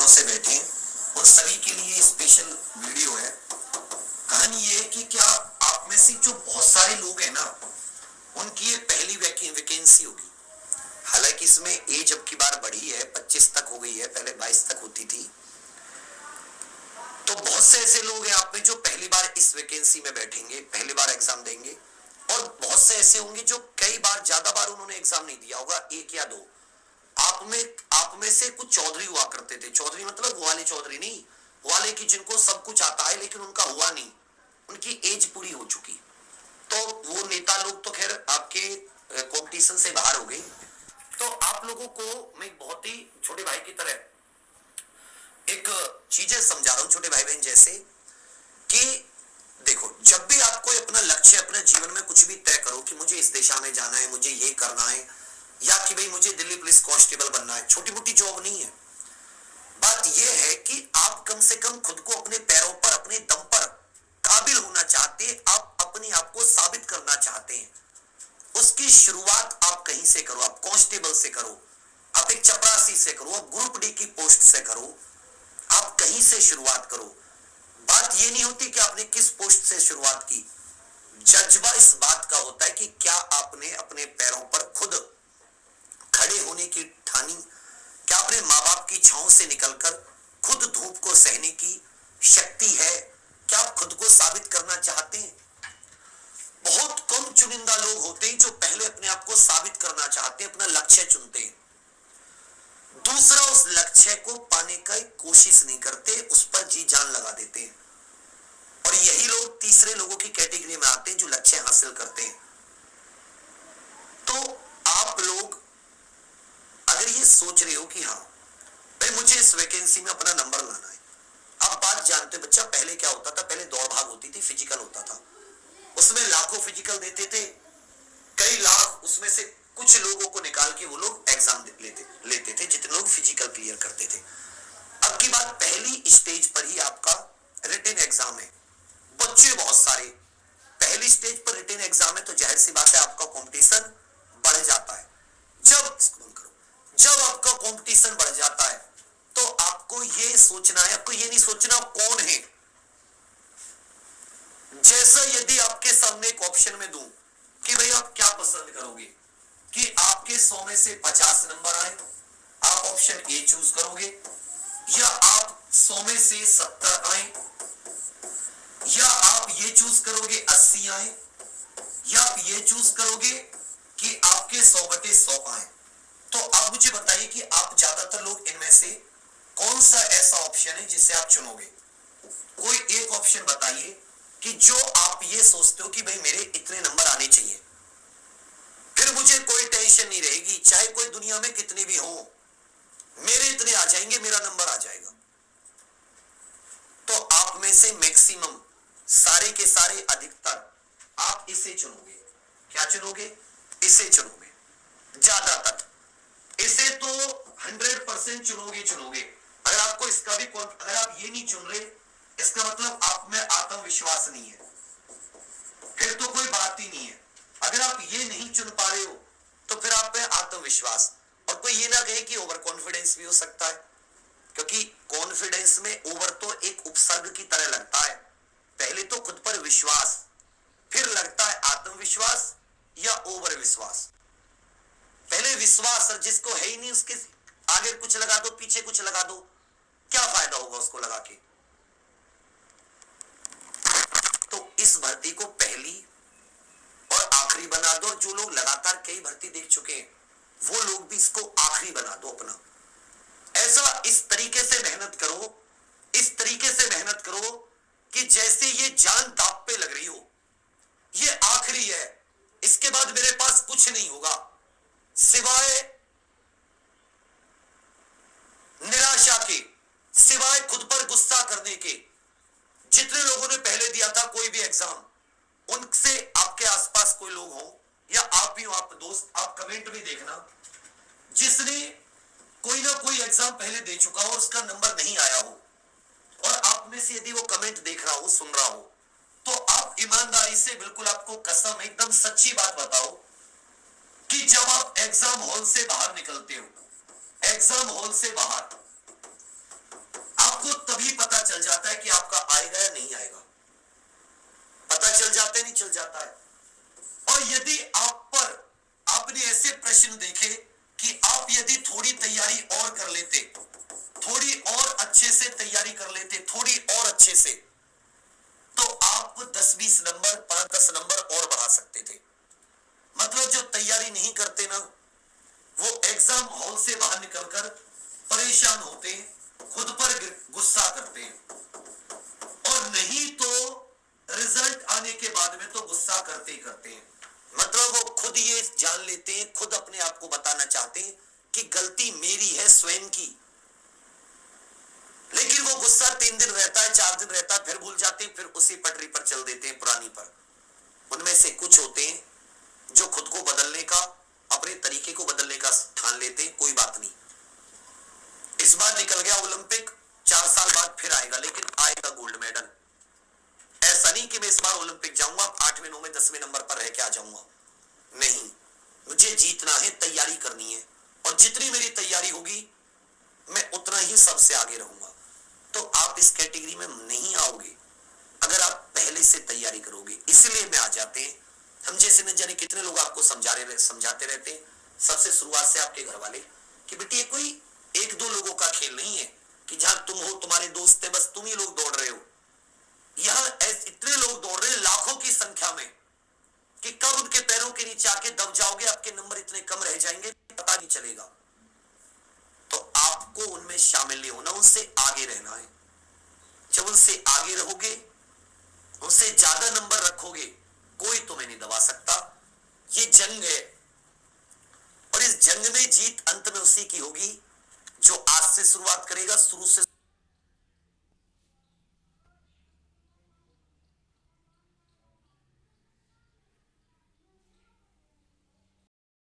से बैठे हैं उन सभी के लिए स्पेशल वीडियो है। कहानी ये है कि क्या आप में से जो बहुत सारे लोग हैं ना, उनकी ये पहली वैकेंसी होगी। हालांकि इसमें एज अब की बार बढ़ी है, 25 तक हो गई है, पहले 22 तक होती थी। तो बहुत से ऐसे लोग हैं आप में जो पहली बार इस वैकेंसी में बैठेंगे, पहली बार एग्जाम देंगे। और बहुत से ऐसे होंगे जो कई बार, ज्यादा बार उन्होंने एग्जाम नहीं दिया होगा, एक या दो। आप में से कुछ चौधरी हुआ करते थे। चौधरी मतलब वो वाले चौधरी नहीं, वो वाले की जिनको सब कुछ आता है लेकिन उनका हुआ नहीं, उनकी एज पूरी हो चुकी। तो वो नेता लोग तो खैर आपके कंपटीशन से बाहर हो गए। तो आप लोगों को मैं बहुत ही छोटे भाई की तरह एक चीजें समझा रहा हूं, छोटे भाई बहन जैसे, कि देखो, जब भी आपको अपना लक्ष्य, अपने जीवन में कुछ भी तय करो कि मुझे इस दिशा में जाना है, मुझे ये करना है, या कि भाई मुझे दिल्ली पुलिस कांस्टेबल बनना है, छोटी मोटी जॉब नहीं है। बात यह है कि आप कम से कम खुद को अपने पैरों पर, अपने दम पर काबिल होना चाहते हैं, आप अपने आप को साबित करना चाहते हैं। उसकी शुरुआत आप कहीं से करो, आप कांस्टेबल से करो, आप एक चपरासी से करो, आप ग्रुप डी की पोस्ट से करो, आप कहीं से शुरुआत करो। बात यह नहीं होती कि आपने किस पोस्ट से शुरुआत की, जज्बा इस बात का होता है कि क्या आपने अपने पैरों पर खुद खड़े होने की ठानी, क्या अपने माँ बाप की छांव से निकलकर खुद धूप को सहने की शक्ति है, क्या आप खुद को साबित करना चाहते हैं। बहुत कम चुनिंदा लोग होते हैं जो पहले अपने आप को साबित करना चाहते हैं, अपना लक्ष्य चुनते हैं, दूसरा उस लक्ष्य को पाने की कोशिश नहीं करते, उस पर जी जान लगा देते हैं। और यही लोग तीसरे लोगों की कैटेगरी में आते हैं जो लक्ष्य हासिल करते हैं। तो आप लोग अगर ये सोच रहे हो कि हाँ भाई मुझे इस वैकेंसी में अपना नंबर लाना है, आप बात जानते हो बच्चा, पहले क्या होता था, पहले दौड़ भाग होती थी, फिजिकल होता था, उसमें लाखों फिजिकल देते थे, कई लाख, उसमें से कुछ लोगों को निकाल के वो लोग एग्जाम लेते थे, जितने लोग फिजिकल क्लियर करते थे। अब की बात पहली स्टेज पर ही आपका रिटन एग्जाम है, बच्चे बहुत सारे, पहली स्टेज पर रिटन एग्जाम है, तो जाहिर सी बात है आपका कंपटीशन बढ़ जाता है। जब आपका कंपटीशन बढ़ जाता है तो आपको ये सोचना है, आपको ये नहीं सोचना कौन है। जैसा यदि आपके सामने एक ऑप्शन में दूं कि भाई आप क्या पसंद करोगे, कि आपके 100 में से 50 नंबर आए, आप ऑप्शन ए चूज करोगे, या आप 100 में से 70 आए, या आप ये चूज करोगे 80 आए, या आप ये चूज करोगे कि आपके 100/100 आए। तो आप मुझे बताइए कि आप ज्यादातर लोग इनमें से कौन सा ऐसा ऑप्शन है जिसे आप चुनोगे। कोई एक ऑप्शन बताइए कि जो आप ये सोचते हो कि भाई मेरे इतने नंबर आने चाहिए, फिर मुझे कोई टेंशन नहीं रहेगी, चाहे कोई दुनिया में कितने भी हो, मेरे इतने आ जाएंगे, मेरा नंबर आ जाएगा। तो आप में से मैक्सिमम, सारे के सारे, अधिकतर आप इसे चुनोगे। क्या चुनोगे? इसे चुनोगे, ज्यादातर इसे तो 100% चुनोगे। अगर आपको इसका भी, अगर आप ये नहीं चुन रहे, इसका मतलब आप में आत्मविश्वास नहीं है, फिर तो कोई बात ही नहीं है। अगर आप ये नहीं चुन पा रहे हो तो फिर आप में आत्मविश्वास, और कोई ये ना कहे कि ओवर कॉन्फिडेंस भी हो सकता है, क्योंकि कॉन्फिडेंस में ओवर तो एक उपसर्ग की तरह लगता है। पहले तो खुद पर विश्वास, फिर लगता है आत्मविश्वास या ओवर विश्वास। पहले विश्वास, और जिसको है ही नहीं उसके आगे कुछ लगा दो, पीछे कुछ लगा दो, क्या फायदा होगा उसको लगा के। तो इस भर्ती को पहली और आखिरी बना दो। जो लोग लगातार कई भर्ती देख चुके हैं वो लोग भी इसको आखिरी बना दो अपना। ऐसा इस तरीके से मेहनत करो, इस तरीके से मेहनत करो कि जैसे ये जान दांव पे लग रही हो, ये आखिरी है, इसके बाद मेरे पास कुछ नहीं होगा सिवाय निराशा के, सिवाय खुद पर गुस्सा करने के। जितने लोगों ने पहले दिया था कोई भी एग्जाम, उनसे आपके आसपास कोई लोग हो या आप ही हो, आप दोस्त, आप कमेंट में देखना, जिसने कोई ना कोई एग्जाम पहले दे चुका हो, उसका नंबर नहीं आया हो, और आप में से यदि वो कमेंट देख रहा हो, सुन रहा हो, तो आप ईमानदारी से, बिल्कुल आपको कसम, एकदम सच्ची बात बताओ कि जब आप एग्जाम हॉल से बाहर निकलते हो, एग्जाम हॉल से बाहर, आपको तभी पता चल जाता है कि आपका आएगा या नहीं आएगा। पता चल जाता है, नहीं चल जाता है। और यदि आपने ऐसे प्रश्न देखे कि आप यदि थोड़ी तैयारी और कर लेते, थोड़ी और अच्छे से तैयारी कर लेते, थोड़ी और अच्छे से, तो आप 10-20 नंबर, 5-10 नंबर और बढ़ा सकते थे। मतलब जो तैयारी नहीं करते ना, वो एग्जाम हॉल से बाहर निकलकर परेशान होते हैं, खुद पर गुस्सा करते हैं, और नहीं तो रिजल्ट आने के बाद में तो गुस्सा करते ही करते हैं। मतलब वो खुद ये जान लेते हैं, खुद अपने आप को बताना चाहते हैं कि गलती मेरी है, स्वयं की। लेकिन वो गुस्सा 3 दिन रहता है, 4 दिन रहता है, फिर भूल जाते हैं, फिर उसी पटरी पर चल देते हैं, पुरानी पर। उनमें से कुछ होते हैं जो खुद को बदलने का, अपने तरीके को बदलने का ठान लेते हैं, कोई बात नहीं, इस बार निकल गया ओलंपिक, 4 साल बाद फिर आएगा, लेकिन आएगा गोल्ड मेडल। ऐसा नहीं कि मैं इस बार ओलंपिक जाऊंगा, 8वें 9वें 10वें नंबर पर रह के आ जाऊंगा, नहीं, मुझे जीतना है, तैयारी करनी है, और जितनी मेरी तैयारी होगी मैं उतना ही सबसे आगे रहूंगा। तो आप इस कैटेगरी में नहीं आओगे अगर आप पहले से तैयारी करोगे। इसलिए में आ जाते हैं हम जैसे न जाने कितने लोग आपको समझाते रहते हैं, सबसे शुरुआत से आपके घर वाले, कि बेटी ये कोई 1-2 लोगों का खेल नहीं है कि जहां तुम हो, तुम्हारे दोस्त है, बस तुम ही लोग दौड़ रहे हो। यहां इतने लोग दौड़ रहे हैं लाखों की संख्या में कि कब उनके पैरों के नीचे आके दब जाओगे, आपके नंबर इतने कम रह जाएंगे, पता नहीं चलेगा। तो आपको उनमें शामिल नहीं होना, उनसे आगे रहना है। जब उनसे आगे रहोगे, उनसे ज्यादा नंबर रखोगे, कोई तुम्हें नहीं दबा सकता। ये जंग है, और इस जंग में जीत अंत में उसी की होगी जो आज से शुरुआत करेगा, शुरू से